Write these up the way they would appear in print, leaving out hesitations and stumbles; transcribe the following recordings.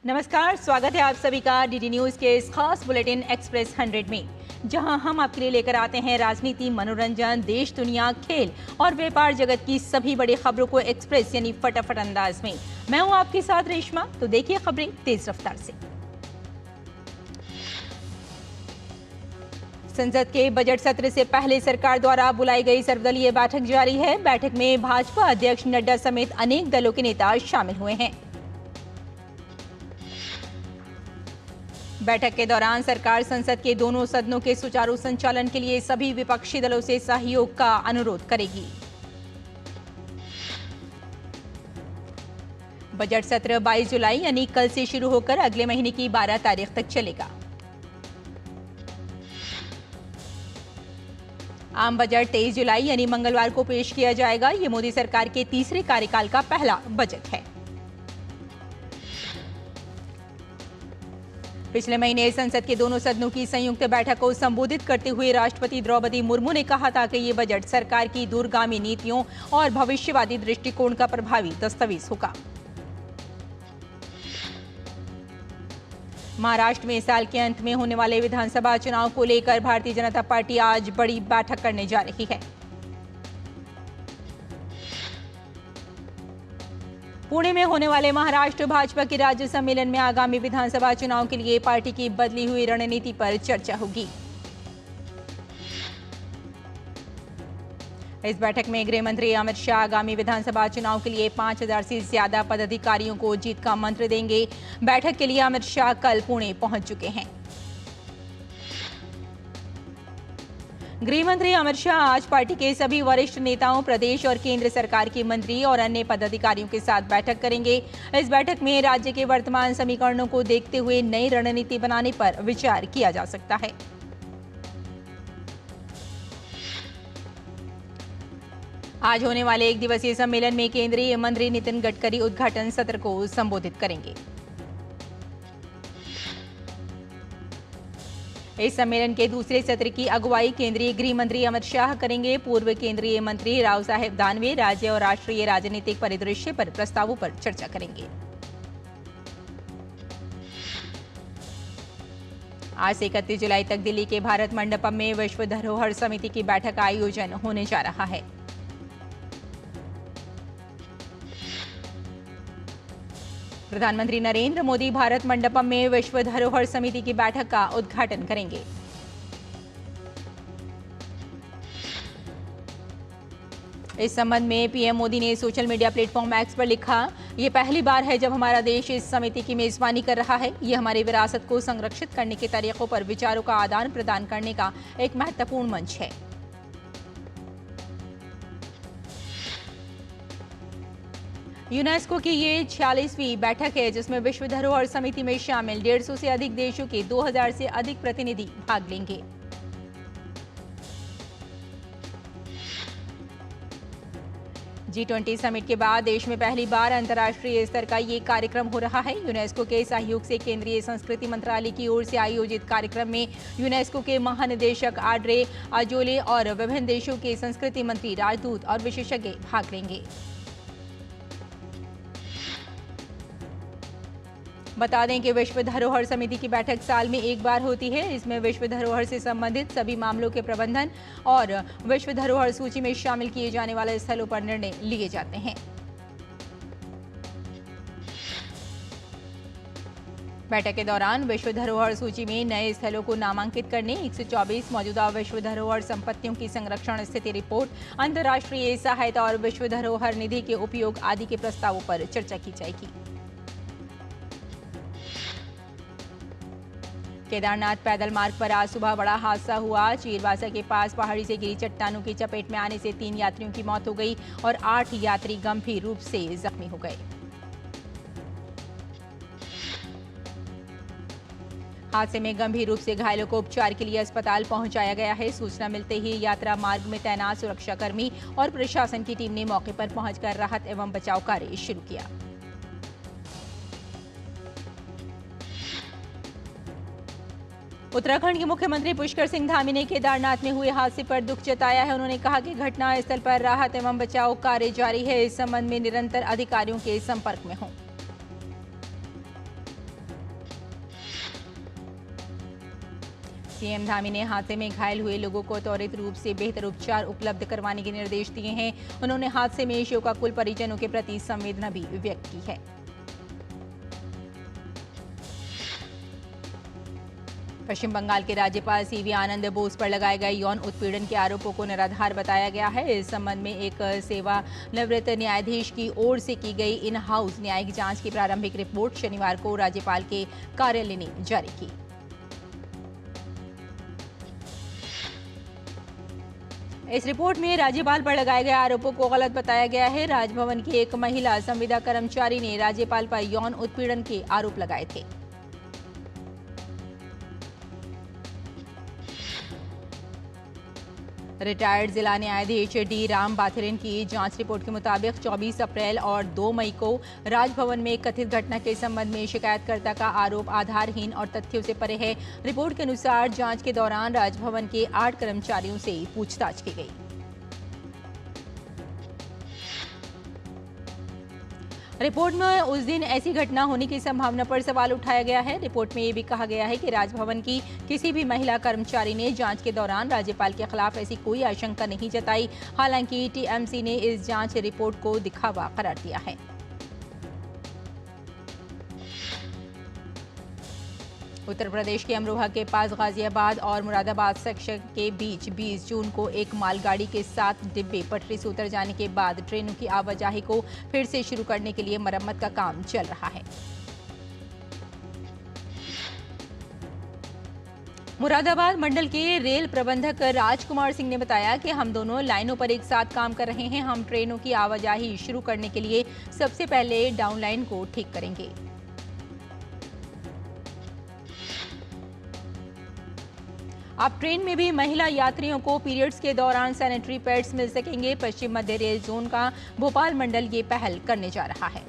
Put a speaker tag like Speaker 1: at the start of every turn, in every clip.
Speaker 1: नमस्कार, स्वागत है आप सभी का डीडी न्यूज के इस खास बुलेटिन एक्सप्रेस 100 में, जहां हम आपके लिए लेकर आते हैं राजनीति, मनोरंजन, देश दुनिया, खेल और व्यापार जगत की सभी बड़ी खबरों को एक्सप्रेस यानी फटाफट अंदाज में। मैं हूं आपके साथ रेशमा। तो देखिए खबरें तेज रफ्तार से। संसद के बजट सत्र से पहले सरकार द्वारा बुलाई गई सर्वदलीय बैठक जारी है। बैठक में भाजपा अध्यक्ष नड्डा समेत अनेक दलों के नेता शामिल हुए हैं। बैठक के दौरान सरकार संसद के दोनों सदनों के सुचारू संचालन के लिए सभी विपक्षी दलों से सहयोग का अनुरोध करेगी। बजट सत्र 22 जुलाई यानी कल से शुरू होकर अगले महीने की 12 तारीख तक चलेगा। आम बजट 23 जुलाई यानी मंगलवार को पेश किया जाएगा। ये मोदी सरकार के तीसरे कार्यकाल का पहला बजट है। पिछले महीने संसद के दोनों सदनों की संयुक्त बैठक को संबोधित करते हुए राष्ट्रपति द्रौपदी मुर्मू ने कहा था कि ये बजट सरकार की दूरगामी नीतियों और भविष्यवादी दृष्टिकोण का प्रभावी दस्तावेज होगा। महाराष्ट्र में साल के अंत में होने वाले विधानसभा चुनाव को लेकर भारतीय जनता पार्टी आज बड़ी बैठक करने जा रही है। पुणे में होने वाले महाराष्ट्र भाजपा के राज्य सम्मेलन में आगामी विधानसभा चुनाव के लिए पार्टी की बदली हुई रणनीति पर चर्चा होगी। इस बैठक में गृह मंत्री अमित शाह आगामी विधानसभा चुनाव के लिए 5000 से ज्यादा पदाधिकारियों को जीत का मंत्र देंगे। बैठक के लिए अमित शाह कल पुणे पहुंच चुके हैं। गृह मंत्री अमित शाह आज पार्टी के सभी वरिष्ठ नेताओं, प्रदेश और केंद्र सरकार के मंत्री और अन्य पदाधिकारियों के साथ बैठक करेंगे। इस बैठक में राज्य के वर्तमान समीकरणों को देखते हुए नई रणनीति बनाने पर विचार किया जा सकता है। आज होने वाले एक दिवसीय सम्मेलन में केंद्रीय मंत्री नितिन गडकरी उद्घाटन सत्र को संबोधित करेंगे। इस सम्मेलन के दूसरे सत्र की अगुवाई केंद्रीय गृह मंत्री अमित शाह करेंगे। पूर्व केंद्रीय मंत्री राव साहेब दानवे राज्य और राष्ट्रीय राजनीतिक परिदृश्य पर प्रस्तावों पर चर्चा करेंगे। आज से 31 जुलाई तक दिल्ली के भारत मंडपम में विश्व धरोहर समिति की बैठक का आयोजन होने जा रहा है। प्रधानमंत्री नरेंद्र मोदी भारत मंडपम में विश्व धरोहर समिति की बैठक का उद्घाटन करेंगे। इस संबंध में पीएम मोदी ने सोशल मीडिया प्लेटफॉर्म एक्स पर लिखा, ये पहली बार है जब हमारा देश इस समिति की मेजबानी कर रहा है। ये हमारी विरासत को संरक्षित करने के तरीकों पर विचारों का आदान प्रदान करने का एक महत्वपूर्ण मंच है। यूनेस्को की ये 46वीं बैठक है, जिसमें विश्व धरोहर समिति में शामिल 150 से अधिक देशों के 2000 से अधिक प्रतिनिधि भाग लेंगे। G20 समिट के बाद देश में पहली बार अंतर्राष्ट्रीय स्तर का ये कार्यक्रम हो रहा है। यूनेस्को के सहयोग से केंद्रीय संस्कृति मंत्रालय की ओर से आयोजित कार्यक्रम में यूनेस्को के महानिदेशक आड्रे अजोले और विभिन्न देशों के संस्कृति मंत्री, राजदूत और विशेषज्ञ भाग लेंगे। बता दें कि विश्व धरोहर समिति की बैठक साल में एक बार होती है। इसमें विश्व धरोहर से संबंधित सभी मामलों के प्रबंधन और विश्व धरोहर सूची में शामिल किए जाने वाले स्थलों पर निर्णय लिए जाते हैं। बैठक के दौरान विश्व धरोहर सूची में नए स्थलों को नामांकित करने, 124 मौजूदा विश्व धरोहर संपत्तियों की संरक्षण स्थिति रिपोर्ट, अंतर्राष्ट्रीय सहायता और विश्व धरोहर निधि के उपयोग आदि के प्रस्तावों पर चर्चा की जाएगी। केदारनाथ पैदल मार्ग पर आज सुबह बड़ा हादसा हुआ। चीरवासा के पास पहाड़ी से गिरी चट्टानों की चपेट में आने से 3 यात्रियों की मौत हो गई और 8 यात्री गंभीर रूप से जख्मी हो गए। हादसे में गंभीर रूप से घायलों को उपचार के लिए अस्पताल पहुंचाया गया है। सूचना मिलते ही यात्रा मार्ग में तैनात सुरक्षाकर्मी और प्रशासन की टीम ने मौके पर पहुंचकर राहत एवं बचाव कार्य शुरू किया। उत्तराखंड के मुख्यमंत्री पुष्कर सिंह धामी ने केदारनाथ में हुए हादसे पर दुख जताया है। उन्होंने कहा कि घटनास्थल पर राहत एवं बचाव कार्य जारी है। इस संबंध में निरंतर अधिकारियों के संपर्क में हों। सीएम धामी ने हादसे में घायल हुए लोगों को त्वरित रूप से बेहतर उपचार उपलब्ध करवाने के निर्देश दिए हैं। उन्होंने हादसे में शोकाकुल परिजनों के प्रति संवेदना भी व्यक्त की है। पश्चिम बंगाल के राज्यपाल सीवी आनंद बोस पर लगाए गए यौन उत्पीड़न के आरोपों को निराधार बताया गया है। इस संबंध में एक सेवानिवृत्त न्यायाधीश की ओर से की गई इन हाउस न्यायिक जांच की प्रारंभिक रिपोर्ट शनिवार को राज्यपाल के कार्यालय ने जारी की। इस रिपोर्ट में राज्यपाल पर लगाए गए आरोपों को गलत बताया गया है। राजभवन की एक महिला संविदा कर्मचारी ने राज्यपाल पर यौन उत्पीड़न के आरोप लगाए थे। रिटायर्ड जिला न्यायाधीश डी राम बाथिरन की जांच रिपोर्ट के मुताबिक 24 अप्रैल और 2 मई को राजभवन में कथित घटना के संबंध में शिकायतकर्ता का आरोप आधारहीन और तथ्यों से परे है। रिपोर्ट के अनुसार जांच के दौरान राजभवन के 8 कर्मचारियों से पूछताछ की गई। रिपोर्ट में उस दिन ऐसी घटना होने की संभावना पर सवाल उठाया गया है। रिपोर्ट में ये भी कहा गया है कि राजभवन की किसी भी महिला कर्मचारी ने जांच के दौरान राज्यपाल के खिलाफ ऐसी कोई आशंका नहीं जताई। हालांकि टीएमसी ने इस जांच रिपोर्ट को दिखावा करार दिया है। उत्तर प्रदेश के अमरोहा के पास गाजियाबाद और मुरादाबाद सेक्शन के बीच 20 जून को एक मालगाड़ी के 7 डिब्बे पटरी से उतर जाने के बाद ट्रेनों की आवाजाही को फिर से शुरू करने के लिए मरम्मत का काम चल रहा है। मुरादाबाद मंडल के रेल प्रबंधक राजकुमार सिंह ने बताया कि हम दोनों लाइनों पर एक साथ काम कर रहे हैं। हम ट्रेनों की आवाजाही शुरू करने के लिए सबसे पहले डाउन लाइन को ठीक करेंगे। अब ट्रेन में भी महिला यात्रियों को पीरियड्स के दौरान सैनिटरी पैड्स मिल सकेंगे। पश्चिम मध्य रेल जोन का भोपाल मंडल ये पहल करने जा रहा है।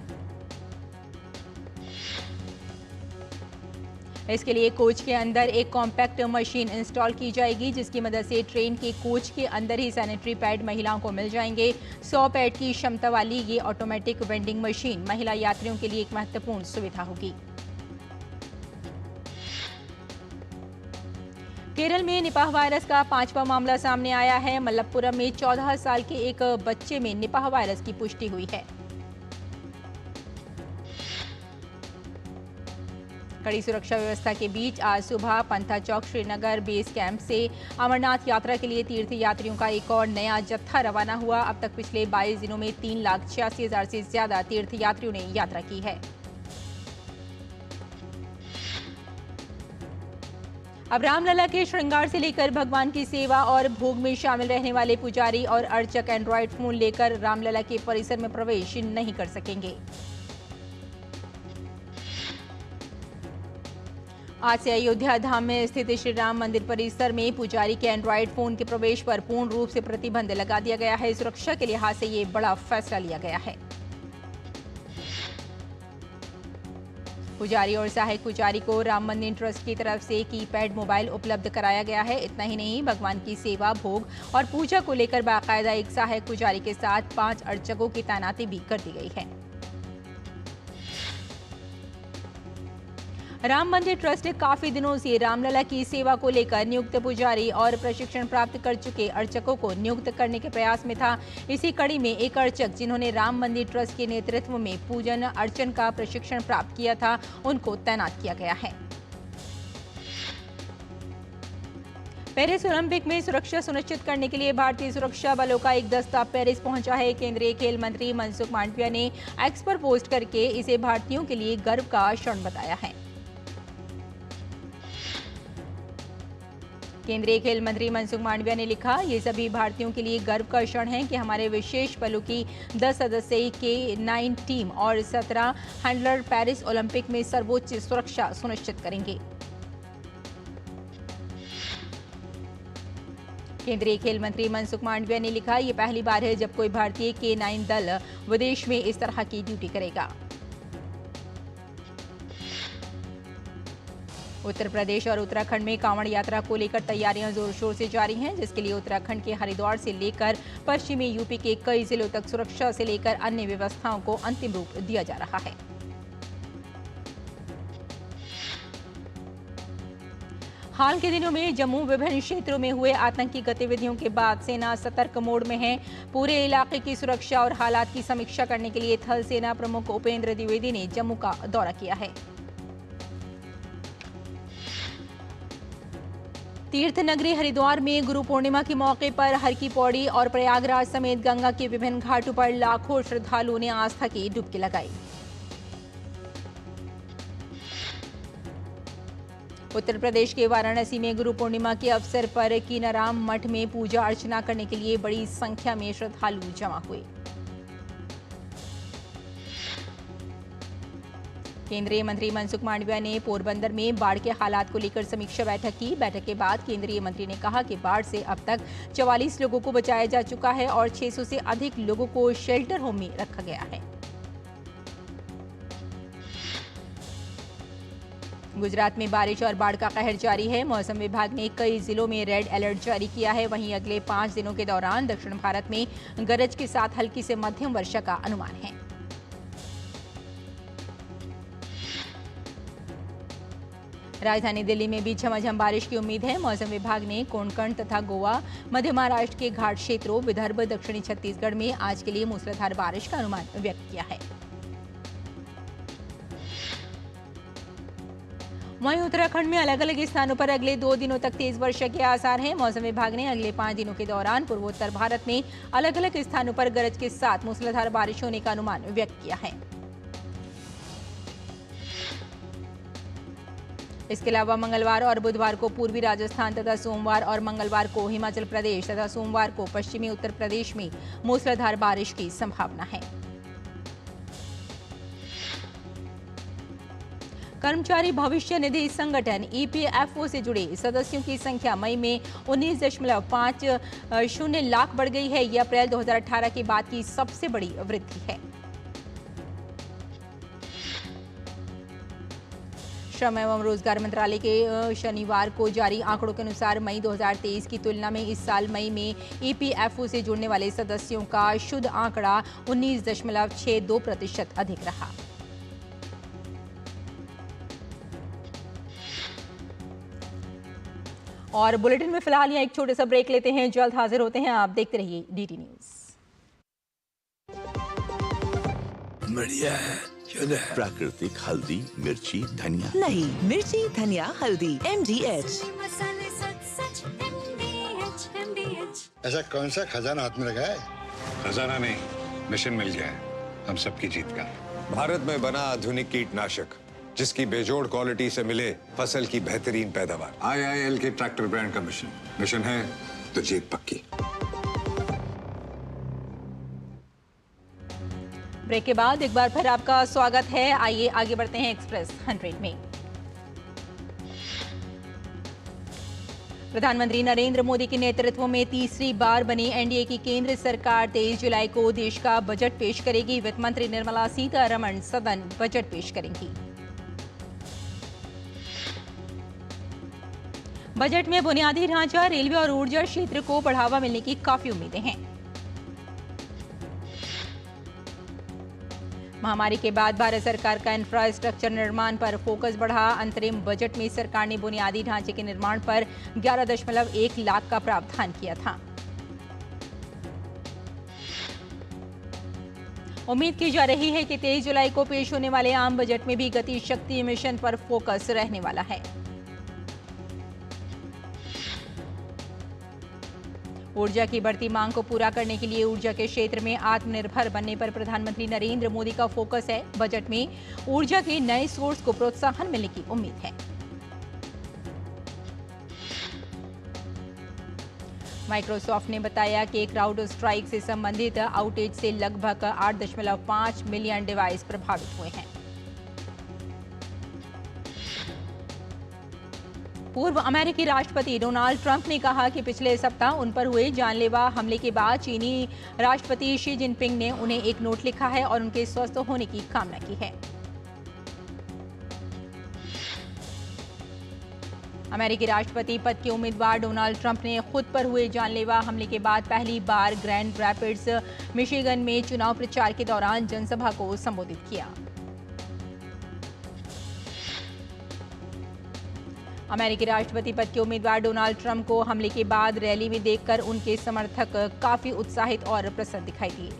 Speaker 1: इसके लिए कोच के अंदर एक कॉम्पैक्ट मशीन इंस्टॉल की जाएगी, जिसकी मदद से ट्रेन के कोच के अंदर ही सैनिटरी पैड महिलाओं को मिल जाएंगे। 100 पैड की क्षमता वाली ये ऑटोमेटिक वेंडिंग मशीन महिला यात्रियों के लिए एक महत्वपूर्ण सुविधा होगी। केरल में निपाह वायरस का 5वां मामला सामने आया है। मलप्पुरम में 14 साल के एक बच्चे में निपाह वायरस की पुष्टि हुई है। कड़ी सुरक्षा व्यवस्था के बीच आज सुबह पंथा चौक श्रीनगर बेस कैंप से अमरनाथ यात्रा के लिए तीर्थ यात्रियों का एक और नया जत्था रवाना हुआ। अब तक पिछले 22 दिनों में 3,86,000 से ज्यादा तीर्थ यात्रियों ने यात्रा की है। अब रामलला के श्रृंगार से लेकर भगवान की सेवा और भोग में शामिल रहने वाले पुजारी और अर्चक एंड्रॉयड फोन लेकर रामलला के परिसर में प्रवेश नहीं कर सकेंगे। आज से अयोध्या धाम में स्थित श्री राम मंदिर परिसर में पुजारी के एंड्रॉयड फोन के प्रवेश पर पूर्ण रूप से प्रतिबंध लगा दिया गया है। सुरक्षा के लिहाज से ये बड़ा फैसला लिया गया है। पुजारी और सहायक पुजारी को राम मंदिर ट्रस्ट की तरफ से कीपैड मोबाइल उपलब्ध कराया गया है। इतना ही नहीं, भगवान की सेवा, भोग और पूजा को लेकर बाकायदा एक सहायक पुजारी के साथ 5 अर्चकों की तैनाती भी कर दी गई है। राम मंदिर ट्रस्ट काफी दिनों से रामलला की सेवा को लेकर नियुक्त पुजारी और प्रशिक्षण प्राप्त कर चुके अर्चकों को नियुक्त करने के प्रयास में था। इसी कड़ी में एक अर्चक जिन्होंने राम मंदिर ट्रस्ट के नेतृत्व में पूजन अर्चन का प्रशिक्षण प्राप्त किया था, उनको तैनात किया गया है। पेरिस ओलंपिक में सुरक्षा सुनिश्चित करने के लिए भारतीय सुरक्षा बलों का एक दस्ता पेरिस पहुंचा है। केंद्रीय खेल मंत्री मनसुख मांडविया ने एक्स पर पोस्ट करके इसे भारतीयों के लिए गर्व का क्षण बताया है। केंद्रीय खेल मंत्री मनसुख मांडविया ने लिखा, ये सभी भारतीयों के लिए गर्व का क्षण है कि हमारे विशेष बलों की 10 सदस्यीय K9 टीम और 17 हैंडलर पेरिस ओलंपिक में सर्वोच्च सुरक्षा सुनिश्चित करेंगे। केंद्रीय खेल मंत्री मनसुख मांडविया ने लिखा, ये पहली बार है जब कोई भारतीय K9 दल विदेश में इस तरह की ड्यूटी करेगा। उत्तर प्रदेश और उत्तराखंड में कांवड़ यात्रा को लेकर तैयारियां जोर शोर से जारी हैं, जिसके लिए उत्तराखंड के हरिद्वार से लेकर पश्चिमी यूपी के कई जिलों तक सुरक्षा से लेकर अन्य व्यवस्थाओं को अंतिम रूप दिया जा रहा है। हाल के दिनों में जम्मू विभिन्न क्षेत्रों में हुए आतंकी गतिविधियों के बाद सेना सतर्क मोड में है। पूरे इलाके की सुरक्षा और हालात की समीक्षा करने के लिए थल सेना प्रमुख उपेंद्र द्विवेदी ने जम्मू का दौरा किया है। तीर्थ नगरी हरिद्वार में गुरु पूर्णिमा के मौके पर हर की पौड़ी और प्रयागराज समेत गंगा के विभिन्न घाटों पर लाखों श्रद्धालुओं ने आस्था की डुबकी लगाई। उत्तर प्रदेश के वाराणसी में गुरु पूर्णिमा के अवसर पर कीनाराम मठ में पूजा अर्चना करने के लिए बड़ी संख्या में श्रद्धालु जमा हुए। केंद्रीय मंत्री मनसुख मांडविया ने पोरबंदर में बाढ़ के हालात को लेकर समीक्षा बैठक की। बैठक के बाद केंद्रीय मंत्री ने कहा कि बाढ़ से अब तक 44 लोगों को बचाया जा चुका है और 600 से अधिक लोगों को शेल्टर होम में रखा गया है। गुजरात में बारिश और बाढ़ का कहर जारी है। मौसम विभाग ने कई जिलों में रेड अलर्ट जारी किया है। वहीं अगले 5 दिनों के दौरान दक्षिण भारत में गरज के साथ हल्की से मध्यम वर्षा का अनुमान है। राजधानी दिल्ली में भी झमाझम बारिश की उम्मीद है। मौसम विभाग ने कोंकण तथा गोवा, मध्य महाराष्ट्र के घाट क्षेत्रों, विदर्भ, दक्षिणी छत्तीसगढ़ में आज के लिए मूसलाधार बारिश का अनुमान व्यक्त किया है। वहीं उत्तराखंड में अलग अलग स्थानों पर अगले 2 दिनों तक तेज वर्षा के आसार हैं। मौसम विभाग ने अगले 5 दिनों के दौरान पूर्वोत्तर भारत में अलग अलग स्थानों पर गरज के साथ मूसलाधार बारिश होने का अनुमान व्यक्त किया है। इसके अलावा मंगलवार और बुधवार को पूर्वी राजस्थान तथा सोमवार और मंगलवार को हिमाचल प्रदेश तथा सोमवार को पश्चिमी उत्तर प्रदेश में मूसलाधार बारिश की संभावना है। कर्मचारी भविष्य निधि संगठन ईपीएफओ से जुड़े सदस्यों की संख्या मई में 19.50 लाख बढ़ गई है। यह अप्रैल 2018 के बाद की सबसे बड़ी वृद्धि है। श्रम एवं रोजगार मंत्रालय के शनिवार को जारी आंकड़ों के अनुसार मई 2023 की तुलना में इस साल मई में ईपीएफओ से जुड़ने वाले सदस्यों का शुद्ध आंकड़ा 19.62% अधिक रहा। और बुलेटिन में फिलहाल यहाँ एक छोटे सा ब्रेक लेते हैं। जल्द हाजिर होते हैं। आप देखते रहिए डीटी न्यूज।
Speaker 2: बढ़िया है। प्राकृतिक हल्दी, मिर्ची, धनिया
Speaker 3: नहीं, मिर्ची, धनिया, हल्दी, MDH।
Speaker 4: ऐसा कौन सा खजाना हाथ में लगा है?
Speaker 5: खजाना नहीं, मिशन मिल गया है हम सबकी जीत का।
Speaker 6: भारत में बना आधुनिक कीटनाशक जिसकी बेजोड़ क्वालिटी से मिले फसल की बेहतरीन पैदावार।
Speaker 5: IIL के ट्रैक्टर ब्रांड का मिशन है तो जीत पक्की।
Speaker 1: ब्रेक के बाद एक बार फिर आपका स्वागत है। आइए आगे बढ़ते हैं एक्सप्रेस 100 में। प्रधानमंत्री नरेंद्र मोदी के नेतृत्व में तीसरी बार बनी एनडीए की केंद्र सरकार 23 जुलाई को देश का बजट पेश करेगी। वित्त मंत्री निर्मला सीतारमण सदन बजट पेश करेंगी। बजट में बुनियादी ढांचा, रेलवे और ऊर्जा क्षेत्र को बढ़ावा मिलने की काफी उम्मीदें हैं। महामारी के बाद भारत सरकार का इंफ्रास्ट्रक्चर निर्माण पर फोकस बढ़ा। अंतरिम बजट में सरकार ने बुनियादी ढांचे के निर्माण पर 11.1 लाख का प्रावधान किया था। उम्मीद की जा रही है कि 23 जुलाई को पेश होने वाले आम बजट में भी गति शक्ति मिशन पर फोकस रहने वाला है। ऊर्जा की बढ़ती मांग को पूरा करने के लिए ऊर्जा के क्षेत्र में आत्मनिर्भर बनने पर प्रधानमंत्री नरेंद्र मोदी का फोकस है। बजट में ऊर्जा के नए सोर्स को प्रोत्साहन मिलने की उम्मीद है। माइक्रोसॉफ्ट ने बताया कि क्राउड स्ट्राइक से संबंधित आउटेज से लगभग 8.5 मिलियन डिवाइस प्रभावित हुए हैं। पूर्व अमेरिकी राष्ट्रपति डोनाल्ड ट्रंप ने कहा कि पिछले सप्ताह उन पर हुए जानलेवा हमले के बाद चीनी राष्ट्रपति शी जिनपिंग ने उन्हें एक नोट लिखा है और उनके स्वस्थ होने की कामना की है। अमेरिकी राष्ट्रपति पद के उम्मीदवार डोनाल्ड ट्रंप ने खुद पर हुए जानलेवा हमले के बाद पहली बार ग्रैंड रैपिड्स, मिशिगन में चुनाव प्रचार के दौरान जनसभा को संबोधित किया। अमेरिकी राष्ट्रपति पद के उम्मीदवार डोनाल्ड ट्रंप को हमले के बाद रैली में देखकर उनके समर्थक काफी उत्साहित और प्रसन्न दिखाई दिए।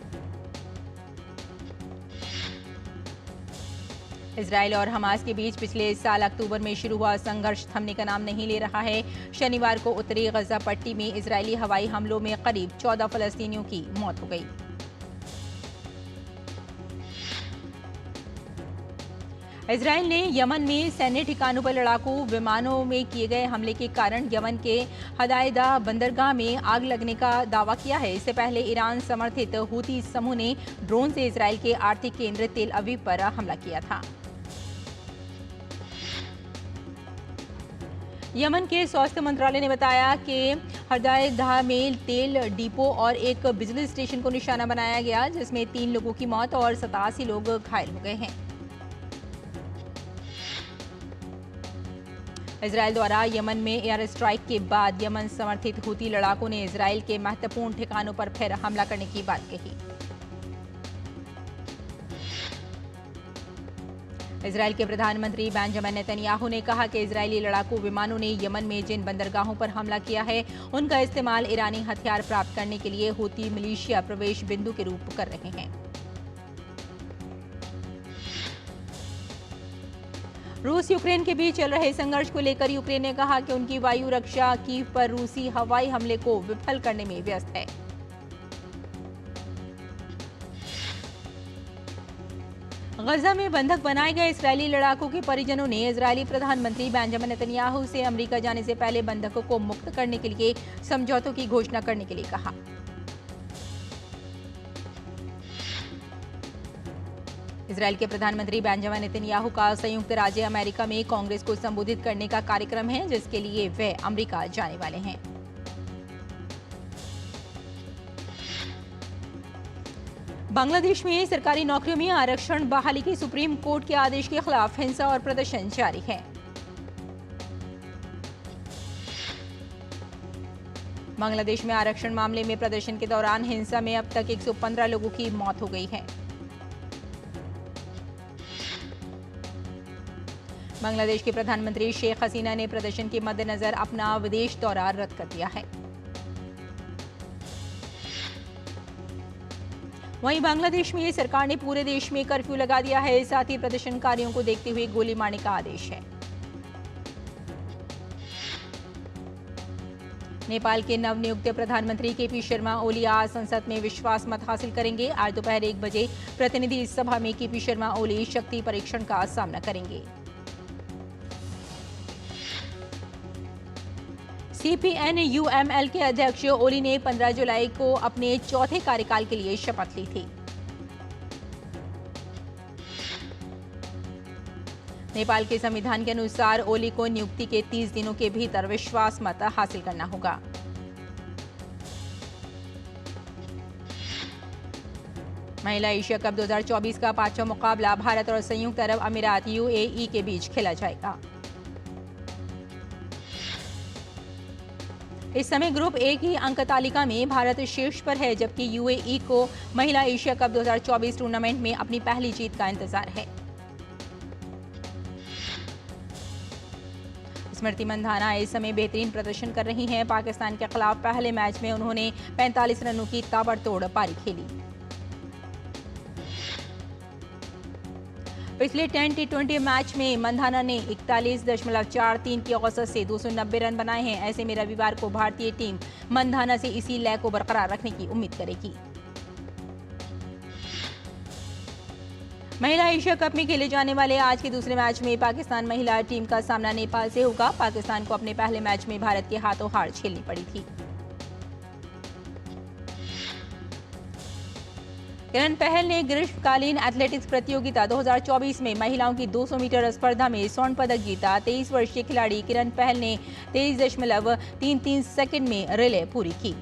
Speaker 1: इजराइल और हमास के बीच पिछले साल अक्टूबर में शुरू हुआ संघर्ष थमने का नाम नहीं ले रहा है। शनिवार को उत्तरी गजा पट्टी में इजरायली हवाई हमलों में करीब 14 फलस्तीनियों की मौत हो गई। इजराइल ने यमन में सैन्य ठिकानों पर लड़ाकू विमानों में किए गए हमले के कारण यमन के हदायदा बंदरगाह में आग लगने का दावा किया है। इससे पहले ईरान समर्थित हूती समूह ने ड्रोन से इजराइल के आर्थिक केंद्र तेल अवीव पर हमला किया था। यमन के स्वास्थ्य मंत्रालय ने बताया कि हदायदा में तेल डिपो और एक बिजली स्टेशन को निशाना बनाया गया, जिसमें 3 लोगों की मौत और 87 लोग घायल हो गए हैं। इजराइल द्वारा यमन में एयर स्ट्राइक के बाद यमन समर्थित हूती लड़ाकों ने इजराइल के महत्वपूर्ण ठिकानों पर फिर हमला करने की बात कही। इजराइल के प्रधानमंत्री बेंजामिन नेतन्याहू ने कहा कि इजरायली लड़ाकू विमानों ने यमन में जिन बंदरगाहों पर हमला किया है, उनका इस्तेमाल ईरानी हथियार प्राप्त करने के लिए हूती मिलिशिया प्रवेश बिंदु के रूप कर रहे हैं। रूस यूक्रेन के बीच चल रहे संघर्ष को लेकर यूक्रेन ने कहा कि उनकी वायु रक्षा कीव पर रूसी हवाई हमले को विफल करने में व्यस्त है। गजा में बंधक बनाए गए इजरायली लड़ाकों के परिजनों ने इजरायली प्रधानमंत्री बेंजामिन नेतन्याहू से अमेरिका जाने से पहले बंधकों को मुक्त करने के लिए समझौतों की घोषणा करने के लिए कहा। इजरायल के प्रधानमंत्री बेंजामिन नेतन्याहू का संयुक्त राज्य अमेरिका में कांग्रेस को संबोधित करने का कार्यक्रम है, जिसके लिए वे अमेरिका जाने वाले हैं। बांग्लादेश में सरकारी नौकरियों में आरक्षण बहाली के सुप्रीम कोर्ट के आदेश के खिलाफ हिंसा और प्रदर्शन जारी है। बांग्लादेश में आरक्षण मामले में प्रदर्शन के दौरान हिंसा में अब तक 115 लोगों की मौत हो गई है। बांग्लादेश के प्रधानमंत्री शेख हसीना ने प्रदर्शन के मद्देनजर अपना विदेश दौरा रद्द कर दिया है। वहीं बांग्लादेश में सरकार ने पूरे देश में कर्फ्यू लगा दिया है। साथ ही प्रदर्शनकारियों को देखते हुए गोली मारने का आदेश है। नेपाल के नवनियुक्त प्रधानमंत्री केपी शर्मा ओली आज संसद में विश्वास मत हासिल करेंगे। आज दोपहर 1 बजे प्रतिनिधि सभा में केपी शर्मा ओली शक्ति परीक्षण का सामना करेंगे। CPN-UML के अध्यक्ष ओली ने 15 जुलाई को अपने चौथे कार्यकाल के लिए शपथ ली थी। नेपाल के संविधान के अनुसार ओली को नियुक्ति के 30 दिनों के भीतर विश्वास मत हासिल करना होगा। महिला एशिया कप 2024 का 5वां मुकाबला भारत और संयुक्त अरब अमीरात UAE के बीच खेला जाएगा। इस समय ग्रुप ए की अंक तालिका में भारत शीर्ष पर है, जबकि UAE को महिला एशिया कप 2024 टूर्नामेंट में अपनी पहली जीत का इंतजार है। स्मृति मंधाना इस समय बेहतरीन प्रदर्शन कर रही हैं। पाकिस्तान के खिलाफ पहले मैच में उन्होंने 45 रनों की ताबड़तोड़ पारी खेली। पिछले 10 T20 मैच में मंधाना ने 41.43 की औसत से 290 रन बनाए हैं। ऐसे में रविवार को भारतीय टीम मंधाना से इसी लय को बरकरार रखने की उम्मीद करेगी। महिला एशिया कप में खेले जाने वाले आज के दूसरे मैच में पाकिस्तान महिला टीम का सामना नेपाल से होगा। पाकिस्तान को अपने पहले मैच में भारत के हाथों हार झेलनी पड़ी थी। किरण पहल ने ग्रीष्मकालीन एथलेटिक्स प्रतियोगिता 2024 में महिलाओं की 200 मीटर स्पर्धा में स्वर्ण पदक जीता। 23 वर्षीय खिलाड़ी किरण पहल ने 23.33 सेकंड में रिले पूरी की।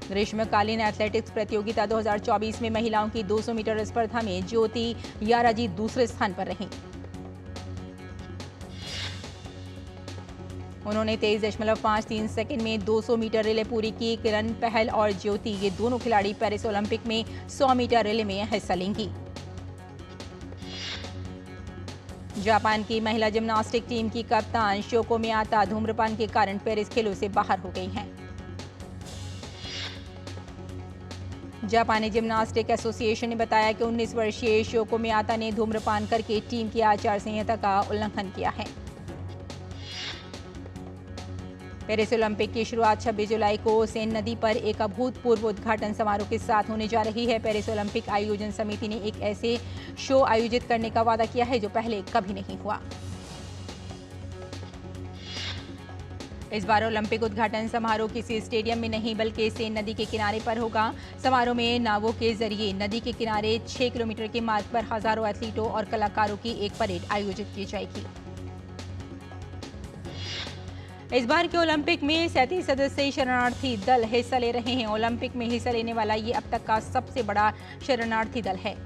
Speaker 1: ग्रीष्मकालीन एथलेटिक्स प्रतियोगिता 2024 में महिलाओं की 200 मीटर स्पर्धा में ज्योति याराजी दूसरे स्थान पर रहीं। उन्होंने 23.53 सेकंड में 200 मीटर रिले पूरी की। किरण पहल और ज्योति ये दोनों खिलाड़ी पेरिस ओलंपिक में 100 मीटर रिले में हिस्सा लेंगी। जापान की महिला जिम्नास्टिक टीम की कप्तान शोको मियाता धूम्रपान के कारण पेरिस खेलों से बाहर हो गई हैं। जापानी जिम्नास्टिक एसोसिएशन ने बताया कि 19 वर्षीय शोको मियाता ने धूम्रपान करके टीम की आचार संहिता का उल्लंघन किया है। पेरिस ओलंपिक की शुरुआत 26 जुलाई को सेन नदी पर एक अभूतपूर्व उद्घाटन समारोह के साथ होने जा रही है। पेरिस ओलंपिक आयोजन समिति ने एक ऐसे शो आयोजित करने का वादा किया है जो पहले कभी नहीं हुआ। इस बार ओलंपिक उद्घाटन समारोह किसी स्टेडियम में नहीं बल्कि सेन नदी के किनारे पर होगा। समारोह में नावों के जरिए नदी के किनारे 6 किलोमीटर के मार्ग पर हजारों एथलीटों और कलाकारों की एक परेड आयोजित की जाएगी। इस बार के ओलंपिक में 37 सदस्यीय शरणार्थी दल हिस्सा ले रहे हैं। ओलंपिक में हिस्सा लेने वाला ये अब तक का सबसे बड़ा शरणार्थी दल है।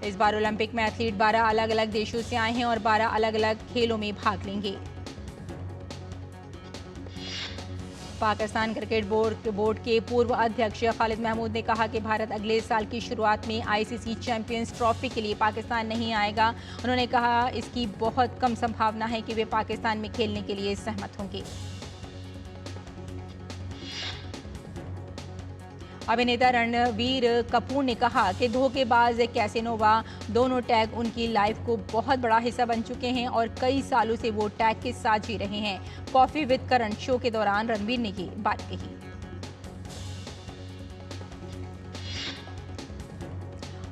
Speaker 1: इस बार ओलंपिक में एथलीट 12 अलग अलग देशों से आए हैं और 12 अलग अलग खेलों में भाग लेंगे। पाकिस्तान क्रिकेट बोर्ड के पूर्व अध्यक्ष खालिद महमूद ने कहा कि भारत अगले साल की शुरुआत में आईसीसी चैंपियंस ट्रॉफी के लिए पाकिस्तान नहीं आएगा। उन्होंने कहा इसकी बहुत कम संभावना है कि वे पाकिस्तान में खेलने के लिए सहमत होंगे। अभिनेता रणवीर कपूर ने कहा कि धोखेबाज कैसेनोवा दोनों टैग उनकी लाइफ को बहुत बड़ा हिस्सा बन चुके हैं और कई सालों से वो टैग के साथ जी रहे हैं। कॉफी विद करण शो के दौरान रणवीर ने ये बात कही।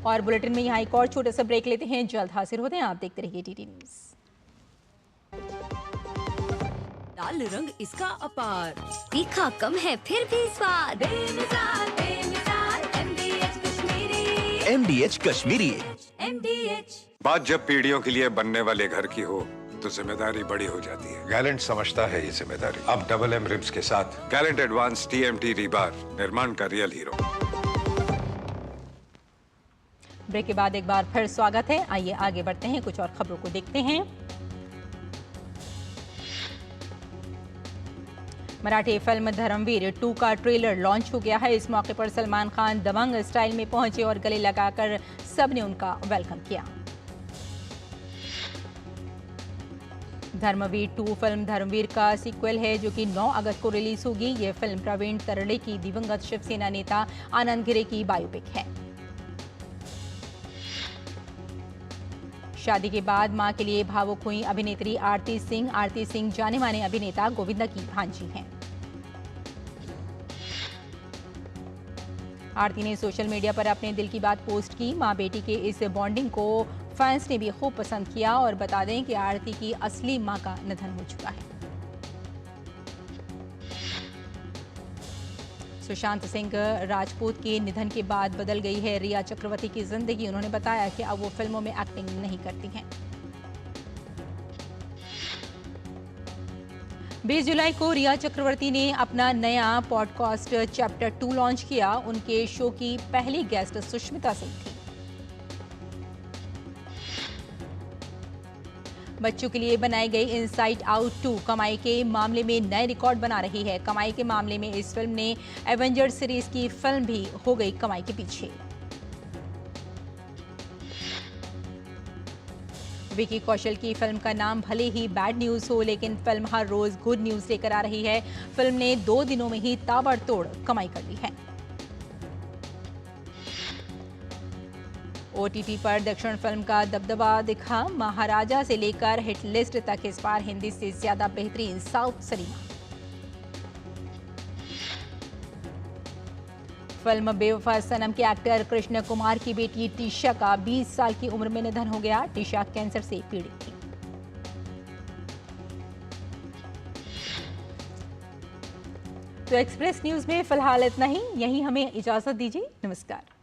Speaker 1: और बुलेटिन में यहाँ एक और छोटा सा ब्रेक लेते हैं, जल्द हाजिर होते हैं। आप देखते रहिए डीडी न्यूज।
Speaker 3: लाल रंग इसका अपार,
Speaker 7: तीखा कम है फिर भी स्वाद, बेमिसाल बेमिसाल MDH Kashmiri,
Speaker 2: MDH Kashmiri.
Speaker 7: MDH।
Speaker 6: बात जब पीढ़ियों के लिए बनने वाले घर की हो तो जिम्मेदारी बड़ी हो जाती है। गैलेंट समझता है ये जिम्मेदारी। अब डबल M रिब्स के साथ गैलेंट एडवांस TMT रीबार, निर्माण का रियल हीरो।
Speaker 1: ब्रेक के बाद एक बार फिर स्वागत है। आइए आगे बढ़ते हैं, कुछ और खबरों को देखते हैं। मराठी फिल्म धर्मवीर 2 का ट्रेलर लॉन्च हो गया है। इस मौके पर सलमान खान दबंग स्टाइल में पहुंचे और गले लगाकर सबने उनका वेलकम किया। धर्मवीर 2 फिल्म धर्मवीर का सीक्वल है जो कि 9 अगस्त को रिलीज होगी। यह फिल्म प्रवीण तरड़े की दिवंगत शिवसेना नेता आनंद गिरे की बायोपिक है। शादी के बाद मां के लिए भावुक हुई अभिनेत्री आरती सिंह। आरती सिंह जाने माने अभिनेता गोविंदा की भांजी हैं। आरती ने सोशल मीडिया पर अपने दिल की बात पोस्ट की। मां बेटी के इस बॉन्डिंग को फैंस ने भी खूब पसंद किया। और बता दें कि आरती की असली मां का निधन हो चुका है। सुशांत सिंह राजपूत के निधन के बाद बदल गई है रिया चक्रवर्ती की जिंदगी। उन्होंने बताया कि अब वो फिल्मों में एक्टिंग नहीं करती हैं। 20 जुलाई को रिया चक्रवर्ती ने अपना नया पॉडकास्ट चैप्टर 2 लॉन्च किया। उनके शो की पहली गेस्ट सुष्मिता सिंह थी। बच्चों के लिए बनाई गई इनसाइड आउट 2 कमाई के मामले में नए रिकॉर्ड बना रही है। कमाई के मामले में इस फिल्म ने एवेंजर्स सीरीज की फिल्म भी हो गई कमाई के पीछे। विकी कौशल की फिल्म का नाम भले ही बैड न्यूज हो, लेकिन फिल्म हर रोज गुड न्यूज लेकर आ रही है। फिल्म ने 2 दिनों में ही ताबड़तोड़ कमाई कर ली है। OTT पर दक्षिण फिल्म का दबदबा दिखा। महाराजा से लेकर हिट लिस्ट तक इस बार हिंदी से ज्यादा बेहतरीन साउथ सिनेमा। फिल्म बेवफा सनम के एक्टर कृष्ण कुमार की बेटी टीशा का 20 साल की उम्र में निधन हो गया। टीशा कैंसर से पीड़ित थी। तो एक्सप्रेस न्यूज में फिलहाल इतना ही। यहीं हमें इजाजत दीजिए। नमस्कार।